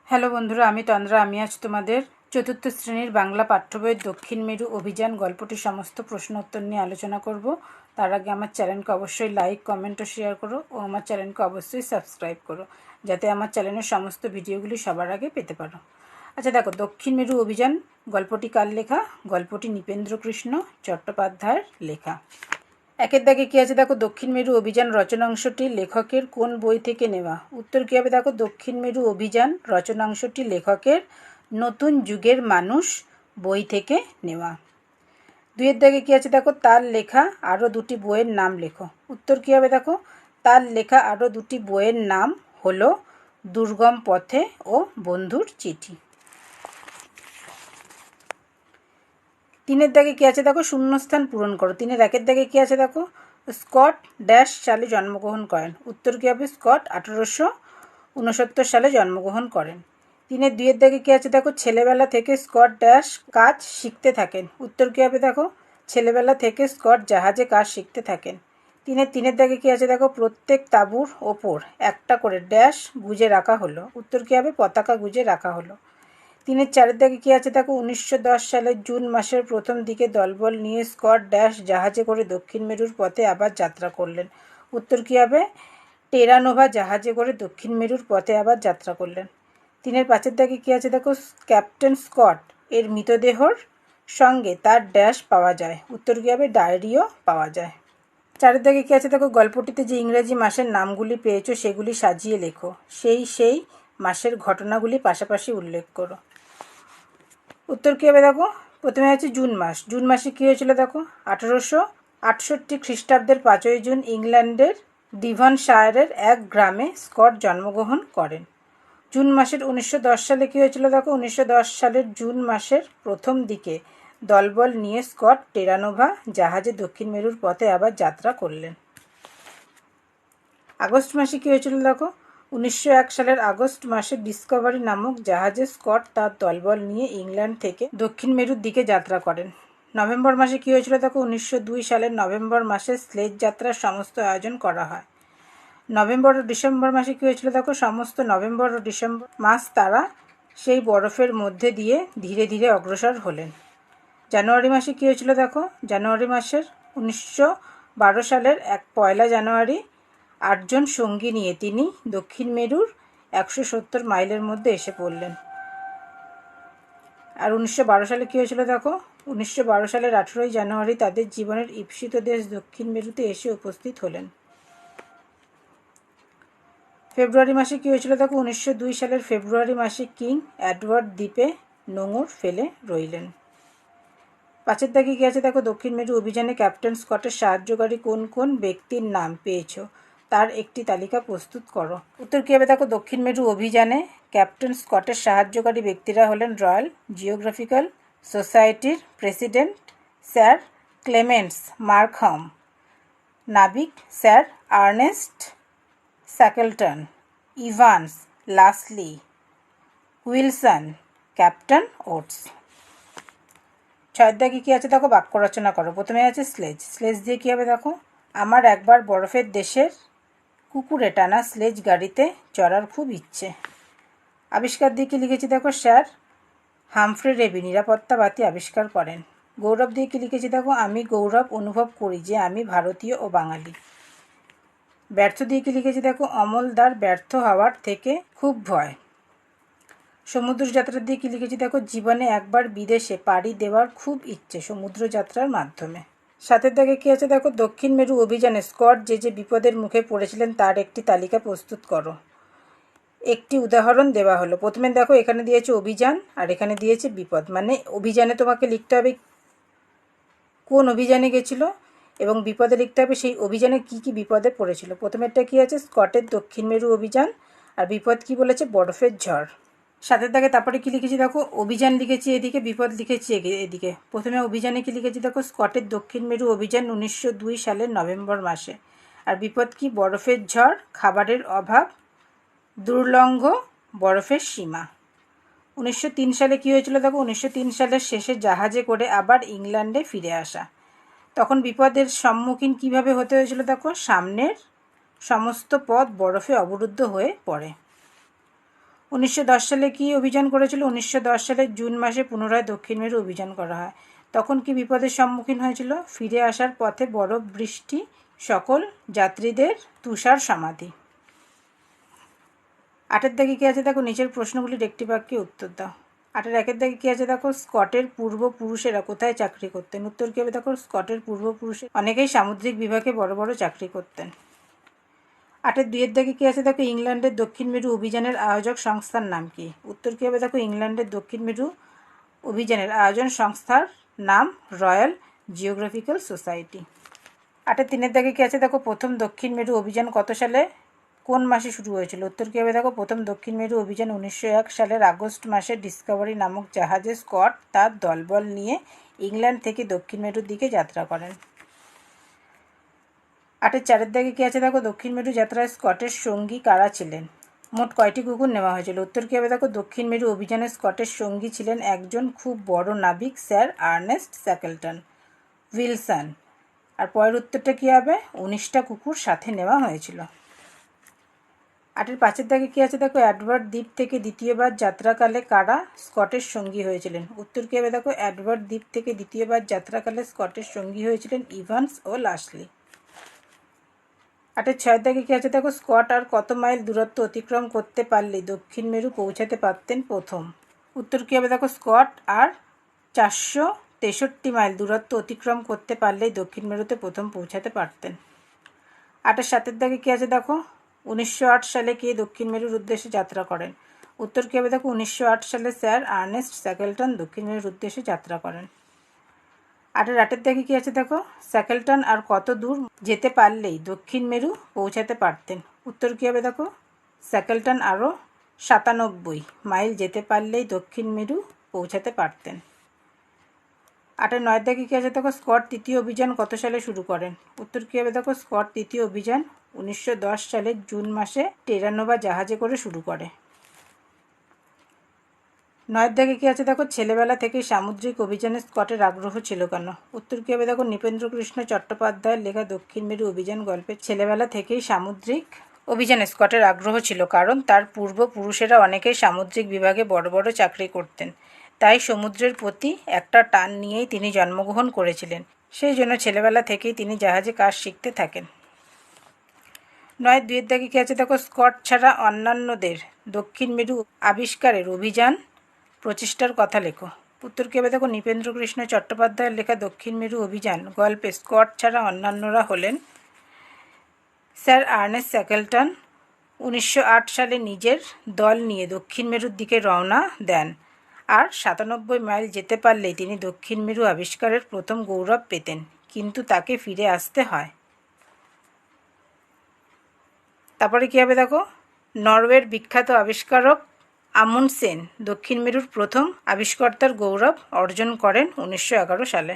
Hello বন্ধুরা, আমি তন্দ্রা। আমি আজ তোমাদের চতুর্থ শ্রেণীর বাংলা পাঠ্য বইয়ের দক্ষিণ মেরু অভিযান গল্পটির সমস্ত প্রশ্ন উত্তর নিয়ে আলোচনা করব। তার আগে আমার চ্যানেলকে অবশ্যই লাইক, কমেন্ট ও শেয়ার করো ও আমার চ্যানেলকে অবশ্যই সাবস্ক্রাইব করো, যাতে আমার চ্যানেলের সমস্ত ভিডিওগুলি সবার আগে পেতে পারো। আচ্ছা দেখো, দক্ষিণ মেরু অভিযান গল্পটি কার লেখা? গল্পটি নৃপেন্দ্রকৃষ্ণ চট্টোপাধ্যায়ের লেখা। একের দাগে কী আছে দেখো, দক্ষিণ মেরু অভিযান রচনাংশটি লেখকের কোন বই থেকে নেওয়া? উত্তর কী হবে দেখো, দক্ষিণ মেরু অভিযান রচনাংশটি লেখকের নতুন যুগের মানুষ বই থেকে নেওয়া। দুইয়ের দাগে কী আছে দেখো, তার লেখা আরও দুটি বইয়ের নাম লেখো। উত্তর কী হবে দেখো, তার লেখা আরও দুটি বইয়ের নাম হলো দুর্গম পথে ও বন্ধুর চিঠি। তিনের দাগে কী আছে দেখো, শূন্যস্থান পূরণ করো। তিনের একের দাগে কী আছে দেখো, স্কট ড্যাশ সালে জন্মগ্রহণ করেন। উত্তর কী হবে, স্কট 1869 সালে জন্মগ্রহণ করেন। তিনের দুইয়ের দাগে কী আছে দেখো, ছেলেবেলা থেকে স্কট ড্যাশ কাজ শিখতে থাকেন। উত্তর কী হবে দেখো, ছেলেবেলা থেকে স্কট জাহাজে কাজ শিখতে থাকেন। তিনের দাগে কী আছে দেখো, প্রত্যেক তাঁবুর ওপর একটা করে ড্যাশ গুজে রাখা হলো। উত্তর কী হবে, পতাকা গুজে রাখা হলো। চারের দাগে কী আছে দেখো, 1910 সালের জুন মাসের প্রথম দিকে দলবল নিয়ে স্কট ড্যাশ জাহাজে করে দক্ষিণ মেরুর পথে আবার যাত্রা করলেন। উত্তর কী হবে, টেরানোভা জাহাজে করে দক্ষিণ মেরুর পথে আবার যাত্রা করলেন। পাঁচের দাগে কী আছে দেখো, ক্যাপ্টেন স্কট এর মৃতদেহর সঙ্গে তার ড্যাশ পাওয়া যায়। উত্তর কী হবে, ডায়েরিও পাওয়া যায়। চারের দাগে কী আছে দেখো, গল্পটিতে যে ইংরেজি মাসের নামগুলি পেয়েছো সেগুলি সাজিয়ে লেখো। সেই মাসের ঘটনাগুলি পাশাপাশি উল্লেখ করো। উত্তর কী হবে দেখো, প্রথমে আছে জুন মাস। জুন মাসে কী হয়েছিল দেখো, 1868 খ্রিস্টাব্দের 5ই জুন ইংল্যান্ডের ডিভনশায়ারের এক গ্রামে স্কট জন্মগ্রহণ করেন। জুন মাসের 1910 সালে কী হয়েছিল দেখো, 1910 সালের জুন মাসের প্রথম দিকে দলবল নিয়ে স্কট টেরানোভা জাহাজে দক্ষিণ মেরুর পথে আবার যাত্রা করলেন। আগস্ট মাসে কী হয়েছিল দেখো, 1901 সালের আগস্ট মাসে ডিসকভারি নামক জাহাজে স্কট তার দলবল নিয়ে ইংল্যান্ড থেকে দক্ষিণ মেরুর দিকে যাত্রা করেন। নভেম্বর মাসে কী হয়েছিল দেখো, 1902 সালের নভেম্বর মাসে স্লেজ যাত্রার সমস্ত আয়োজন করা হয়। নভেম্বর ও ডিসেম্বর মাসে কী হয়েছিল দেখো, সমস্ত নভেম্বর ও ডিসেম্বর মাস তারা সেই বরফের মধ্যে দিয়ে ধীরে ধীরে অগ্রসর হলেন। জানুয়ারি মাসে কী হয়েছিল দেখো, জানুয়ারি মাসের 1912 সালের 1 জানুয়ারি 8 জন সঙ্গী নিয়ে তিনি দক্ষিণ মেরুর 170 মাইলের মধ্যে এসে পড়লেন। আর 1912 সালে কী হয়েছিল দেখো, 1912 সালের 18 জানুয়ারি তাদের জীবনের ঈপ্সিত দেশ দক্ষিণ মেরুতে এসে উপস্থিত হলেন। ফেব্রুয়ারি মাসে কী হয়েছিল দেখো, 1902 সালের ফেব্রুয়ারি মাসে কিং এডওয়ার্ড দ্বীপে নোঙর ফেলে রইলেন। পাঁচের দাগে কী আছে দেখো, দক্ষিণ মেরু অভিযানে ক্যাপ্টেন স্কটের সাহায্যকারী কোন কোন ব্যক্তির নাম পেয়েছো তার একটি তালিকা প্রস্তুত করো। উত্তর কী হবে দেখো, দক্ষিণ মেরু অভিযানে ক্যাপ্টেন স্কটের সাহায্যকারী ব্যক্তিরা হলেন রয়্যাল জিওগ্রাফিক্যাল সোসাইটির প্রেসিডেন্ট স্যার ক্লেমেন্টস মার্কহাম, নাবিক sir Ernest Shackleton, Evans, Lashly, Wilson, captain Oates. ছয়ের দাগে কী আছে দেখো, বাক্য রচনা করো। প্রথমে আছে স্লেজ। স্লেজ দিয়ে কী হবে দেখো, আমার একবার বরফের দেশের কুকুরে টানা স্লেজ গাড়িতে চড়ার খুব ইচ্ছে। আবিষ্কার দিয়ে কী লিখেছি দেখো, স্যার হামফ্রে রেবি নিরাপত্তা বাতি আবিষ্কার করেন। গৌরব দিয়ে কী লিখেছি দেখো, আমি গৌরব অনুভব করি যে আমি ভারতীয় ও বাঙালি। ব্যর্থ দিয়ে কী লিখেছি দেখো, অমলদার ব্যর্থ হওয়ার থেকে খুব ভয়। সমুদ্রযাত্রা দিয়ে কী লিখেছি দেখো, জীবনে একবার বিদেশে পাড়ি দেওয়ার খুব ইচ্ছে সমুদ্রযাত্রার মাধ্যমে। সাতের দাগে কী আছে দেখো, দক্ষিণ মেরু অভিযানে স্কট যে যে বিপদের মুখে পড়েছিলেন তার একটি তালিকা প্রস্তুত করো। একটি উদাহরণ দেওয়া হলো। প্রথমে দেখো, এখানে দিয়েছে অভিযান আর এখানে দিয়েছে বিপদ, মানে অভিযানে তোমাকে লিখতে হবে কোন অভিযানে গেছিল এবং বিপদে লিখতে হবে সেই অভিযানে কি কি বিপদে পড়েছিল। প্রথমেরটা কী আছে, স্কটের দক্ষিণ মেরু অভিযান, আর বিপদ কি বলেছে, বরফের ঝড়। সাথের দাগে তারপরে কী লিখেছি দেখো, অভিযান লিখেছি এদিকে, বিপদ লিখেছি এদিকে। প্রথমে অভিযানে কী লিখেছি দেখো, স্কটের দক্ষিণ মেরু অভিযান 1902 সালের নভেম্বর মাসে। আর বিপদ কি, বরফের ঝড়, খাবারের অভাব, দুর্লঙ্ঘ বরফের সীমা। 1903 সালে কী হয়েছিল দেখো, 1903 সালের শেষে জাহাজে করে আবার ইংল্যান্ডে ফিরে আসা। তখন বিপদের সম্মুখীন কিভাবে হতে হয়েছিল দেখো, সামনের সমস্ত পথ বরফে অবরুদ্ধ হয়ে পড়ে। 1910 সালে কি অভিযান করেছিল? 1910 সালের জুন মাসে পুনরায় দক্ষিণ মেরু অভিযান করা হয়। তখন কি বিপদের সম্মুখীন হয়েছিল? ফিরে আসার পথে বরফ বৃষ্টি, সকল যাত্রীদের তুষার সমাধি। 8 দাগে কী আছে দেখো, নিচের প্রশ্নগুলির একটি বাক্যে উত্তর দাও। 8 দাগে কী আছে দেখো, স্কটের পূর্বপুরুষেরা কোথায় চাকরি করতেন? উত্তর কী হবে দেখো, স্কটের পূর্বপুরুষের অনেকেই সামুদ্রিক বিভাগে বড় বড় চাকরি করতেন। 8 দাগে কী আছে দেখো, ইংল্যান্ডের দক্ষিণ মেরু অভিযানের আয়োজক সংস্থার নাম কি? উত্তর কী হবে দেখো, ইংল্যান্ডের দক্ষিণ মেরু অভিযানের আয়োজন সংস্থার নাম রয়্যাল জিওগ্রাফিক্যাল সোসাইটি। 8 দাগে কী আছে দেখো, প্রথম দক্ষিণ মেরু অভিযান কত সালে কোন মাসে শুরু হয়েছিল? উত্তর কী হবে দেখো, প্রথম দক্ষিণ মেরু অভিযান 1901 সালের আগস্ট মাসে ডিসকভারি নামক জাহাজে স্কট তার দলবল নিয়ে ইংল্যান্ড থেকে দক্ষিণ মেরুর দিকে যাত্রা করেন। 8 দাগে কী আছে দেখো, দক্ষিণ মেরু যাত্রায় স্কটের সঙ্গী কারা ছিলেন? মোট কয়টি কুকুর নেওয়া হয়েছিল? উত্তর কী হবে দেখো, দক্ষিণ মেরু অভিযানে স্কটের সঙ্গী ছিলেন একজন খুব বড় নাবিক স্যার আর্নেস্ট স্যাকেলটন উইলসন। আর পরের উত্তরটা কী হবে, 19টা কুকুর সাথে নেওয়া হয়েছিল। 8 দাগে কী আছে দেখো, এডওয়ার্ড দ্বীপ থেকে দ্বিতীয়বার যাত্রাকালে কারা স্কটের সঙ্গী হয়েছিলেন? উত্তর কী হবে দেখো, এডওয়ার্ড দ্বীপ থেকে দ্বিতীয়বার যাত্রাকালে স্কটের সঙ্গী হয়েছিলেন ইভান্স ও লাসলি। 8 দাগে কী আছে দেখো, স্কট আর কত মাইল দূরত্ব অতিক্রম করতে পারলেই দক্ষিণ মেরু পৌঁছাতে পারতেন প্রথম? উত্তর কী হবে দেখো, স্কট আর 463 মাইল দূরত্ব অতিক্রম করতে পারলেই দক্ষিণ মেরুতে প্রথম পৌঁছাতে পারতেন। 7 দাগে কী আছে দেখো, 1908 সালে কে দক্ষিণ মেরুর উদ্দেশ্যে যাত্রা করেন? উত্তর কী হবে দেখো, 1908 সালে স্যার আর্নেস্ট স্যাকেলটন দক্ষিণ মেরুর উদ্দেশ্যে যাত্রা করেন। 8 দাগে কী আছে দেখো, স্যাকেলটন আর কত দূর যেতে পারলেই দক্ষিণ মেরু পৌঁছাতে পারতেন? উত্তর কী হবে দেখো, স্যাকেলটন আরও 97 মাইল যেতে পারলেই দক্ষিণ মেরু পৌঁছাতে পারতেন। 9 দাগে কী আছে দেখো, স্কট তৃতীয় অভিযান কত সালে শুরু করেন? উত্তর কী হবে দেখো, স্কট তৃতীয় অভিযান 1910 সালের জুন মাসে টেরানোভা জাহাজে করে শুরু করে। 9 দাগে কী আছে দেখো, ছেলেবেলা থেকেই সামুদ্রিক অভিযানে স্কটের আগ্রহ ছিল কেন? উত্তর কী হবে দেখো, নৃপেন্দ্রকৃষ্ণ চট্টোপাধ্যায়ের লেখা দক্ষিণ মেরু অভিযান গল্পে ছেলেবেলা থেকেই সামুদ্রিক অভিযানে স্কটের আগ্রহ ছিল, কারণ তার পূর্বপুরুষেরা অনেকেই সামুদ্রিক বিভাগে বড় বড় চাকরি করতেন। তাই সমুদ্রের প্রতি একটা টান নিয়েই তিনি জন্মগ্রহণ করেছিলেন। সেই জন্য ছেলেবেলা থেকেই তিনি জাহাজে কাজ শিখতে থাকেন। 9 দাগে কী আছে দেখো, স্কট ছাড়া অন্যান্যদের দক্ষিণ মেরু আবিষ্কারের অভিযান প্রচেষ্টার কথা লেখো। উত্তর কী হবে দেখো, নৃপেন্দ্রকৃষ্ণ চট্টোপাধ্যায়ের লেখা দক্ষিণ মেরু অভিযান গল্পে স্কট ছাড়া অন্যান্যরা হলেন স্যার আর্নেস্ট স্যাকেলটন 1908 সালে নিজের দল নিয়ে দক্ষিণ মেরুর দিকে রওনা দেন, আর 97 মাইল যেতে পারলেই তিনি দক্ষিণ মেরু আবিষ্কারের প্রথম গৌরব পেতেন, কিন্তু তাকে ফিরে আসতে হয়। তারপরে কী হবে দেখো, নরওয়ের বিখ্যাত আবিষ্কারক আমুন্ডসেন দক্ষিণ মেরুর প্রথম আবিষ্কর্তার গৌরব অর্জন করেন 1911 সালে।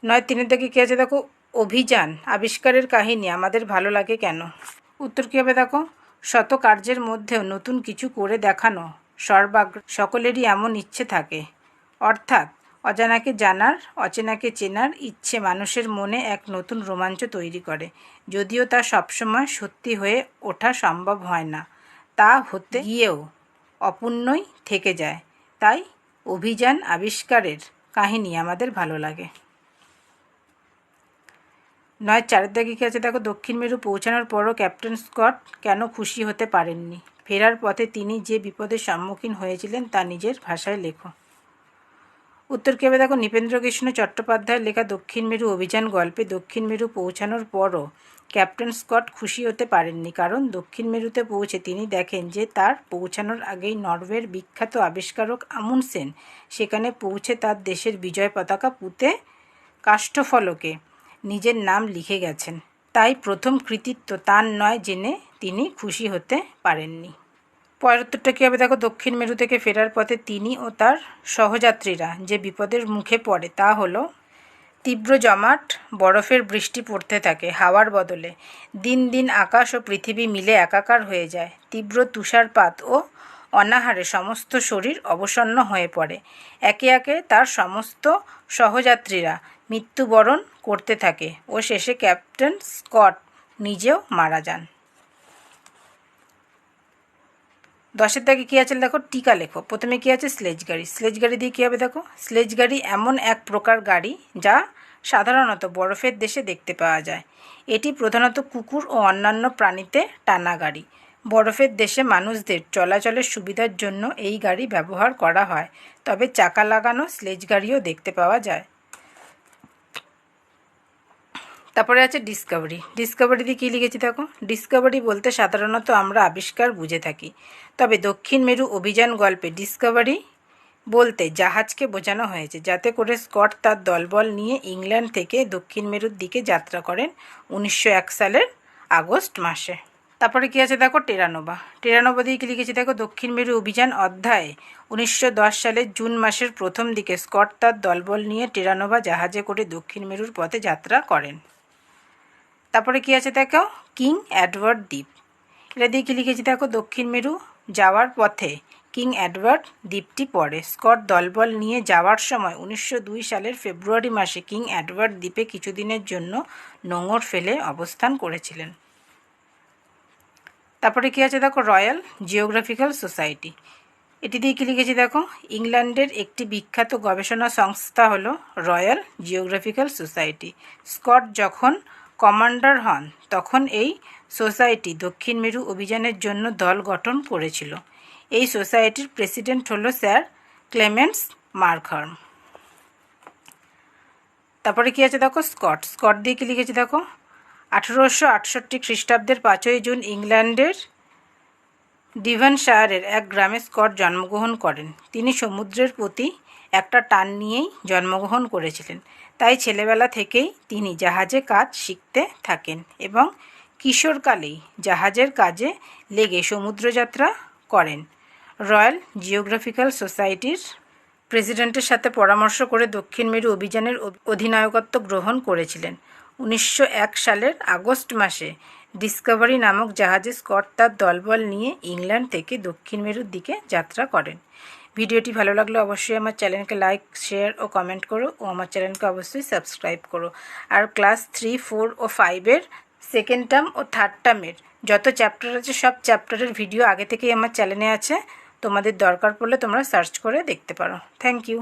9 দাগে কী আছে দেখো, অভিযান আবিষ্কারের কাহিনী আমাদের ভালো লাগে কেন? উত্তর কী হবে দেখো, শত কার্যের মধ্যেও নতুন কিছু করে দেখানো সকলেরই এমন ইচ্ছে থাকে, অর্থাৎ অজানাকে জানার, অচেনাকে চেনার ইচ্ছে মানুষের মনে এক নতুন রোমাঞ্চ তৈরি করে, যদিও তা সবসময় সত্যি হয়ে ওঠা সম্ভব হয় না, তা হতে গিয়েও অপূর্ণই থেকে যায়। তাই অভিযান আবিষ্কারের কাহিনী আমাদের ভালো লাগে। 9 দাগে কী আছে দেখো, দক্ষিণ মেরু পৌঁছানোর পরও ক্যাপ্টেন স্কট কেন খুশি হতে পারেননি? ফেরার পথে তিনি যে বিপদের সম্মুখীন হয়েছিলেন তা নিজের ভাষায় লেখো। উত্তর কী হবে দেখো, নৃপেন্দ্রকৃষ্ণ চট্টোপাধ্যায়ের লেখা দক্ষিণ মেরু অভিযান গল্পে দক্ষিণ মেরু পৌঁছানোর পরও ক্যাপ্টেন স্কট খুশি হতে পারেননি, কারণ দক্ষিণ মেরুতে পৌঁছে তিনি দেখেন যে তার পৌঁছানোর আগেই নরওয়ের বিখ্যাত আবিষ্কারক আমুন্ডসেন সেখানে পৌঁছে তার দেশের বিজয় পতাকা পুঁতে কাষ্ঠফলকে নিজের নাম লিখে গেছেন। তাই প্রথম কৃতিত্ব তার নয় জেনে তিনি খুশি হতে পারেননি। পরের উত্তরটা কী হবে দেখো, দক্ষিণ মেরু থেকে ফেরার পথে তিনি ও তার সহযাত্রীরা যে বিপদের মুখে পড়ে তা হলো তীব্র জমাট বরফের বৃষ্টি পড়তে থাকে হাওয়ার বদলে, দিন দিন আকাশ ও পৃথিবী মিলে একাকার হয়ে যায়, তীব্র তুষারপাত ও অনাহারে সমস্ত শরীর অবসন্ন হয়ে পড়ে, একে একে তার সমস্ত সহযাত্রীরা মৃত্যুবরণ করতে থাকে ও শেষে ক্যাপ্টেন স্কট নিজেও মারা যান। 10-এর দাগে কী আছে দেখো, টিকা লেখো। প্রথমে কী আছে, স্লেজ গাড়ি। স্লেজ গাড়ি দিয়ে কী হবে দেখো, স্লেজ গাড়ি এমন এক প্রকার গাড়ি যা সাধারণত বরফের দেশে দেখতে পাওয়া যায়। এটি প্রধানত কুকুর ও অন্যান্য প্রাণীতে টানা গাড়ি। বরফের দেশে মানুষদের চলাচলের সুবিধার জন্য এই গাড়ি ব্যবহার করা হয়, তবে চাকা লাগানো স্লেজ গাড়িও দেখতে পাওয়া যায়। তারপরে আছে ডিসকভারি। ডিসকভারি দিয়ে কী লিখেছি দেখো, ডিসকভারি বলতে সাধারণত আমরা আবিষ্কার বুঝে থাকি, তবে দক্ষিণ মেরু অভিযান গল্পে ডিসকভারি বলতে জাহাজকে বোঝানো হয়েছে, যাতে করে স্কট তার দলবল নিয়ে ইংল্যান্ড থেকে দক্ষিণ মেরুর দিকে যাত্রা করেন 1901 সালের আগস্ট মাসে। তারপরে কী আছে দেখো, টেরানোভা। টেরানোভা দিয়ে কী লিখেছি দেখো, দক্ষিণ মেরু অভিযান অধ্যায়ে 1910 সালের জুন মাসের প্রথম দিকে স্কট তার দলবল নিয়ে টেরানোভা জাহাজে করে দক্ষিণ মেরুর পথে যাত্রা করেন। তারপরে কী আছে দেখো, কিং এডওয়ার্ড দ্বীপ। এটা দিয়ে কী লিখেছি দেখো, দক্ষিণ মেরু যাওয়ার পথে কিং এডওয়ার্ড দ্বীপটি পড়ে। স্কট দলবল নিয়ে যাওয়ার সময় 1902 সালের ফেব্রুয়ারি মাসে কিং এডওয়ার্ড দ্বীপে কিছুদিনের জন্য নোঙর ফেলে অবস্থান করেছিলেন। তারপরে কী আছে দেখো, রয়্যাল জিওগ্রাফিক্যাল সোসাইটি। এটি দিয়ে কী লিখেছি দেখো, ইংল্যান্ডের একটি বিখ্যাত গবেষণা সংস্থা হলো রয়্যাল জিওগ্রাফিক্যাল সোসাইটি। স্কট যখন কমান্ডার হন তখন এই সোসাইটি দক্ষিণ মেরু অভিযানের জন্য দল গঠন করেছিল। এই সোসাইটির প্রেসিডেন্ট হলো স্যার ক্লেমেন্টস মার্খার্ম। তারপরে কী আছে দেখো, স্কট। স্কট দিয়ে কী লিখেছি দেখো, 1868 খ্রিস্টাব্দের 5ই জুন ইংল্যান্ডের ডিভানশায়ারের এক গ্রামে স্কট জন্মগ্রহণ করেন। তিনি সমুদ্রের প্রতি একটা টান নিয়েই জন্মগ্রহণ করেছিলেন, তাই ছেলেবেলা থেকেই তিনি জাহাজে কাজ শিখতে থাকেন এবং কিশোরকালেই জাহাজের কাজে লেগে সমুদ্রযাত্রা করেন। রয়্যাল জিওগ্রাফিক্যাল সোসাইটির প্রেসিডেন্টের সাথে পরামর্শ করে দক্ষিণ মেরু অভিযানের অধিনায়কত্ব গ্রহণ করেছিলেন। 1901 সালের আগস্ট মাসে ডিসকভারি নামক জাহাজে স্কট তার দলবল নিয়ে ইংল্যান্ড থেকে দক্ষিণ মেরুর দিকে যাত্রা করেন। ভিডিওটি ভালো লাগলে অবশ্যই আমার চ্যানেলকে লাইক, শেয়ার ও কমেন্ট করো ও আমার চ্যানেলকে অবশ্যই সাবস্ক্রাইব করো। আর ক্লাস 3, 4 ও 5-এর সেকেন্ড টার্ম ও থার্ড টার্মের যত চ্যাপ্টার আছে সব চ্যাপ্টারের ভিডিও আগে থেকেই আমার চ্যানেলে আছে, তোমাদের দরকার পড়লে তোমরা সার্চ করে দেখতে পারো। Thank you.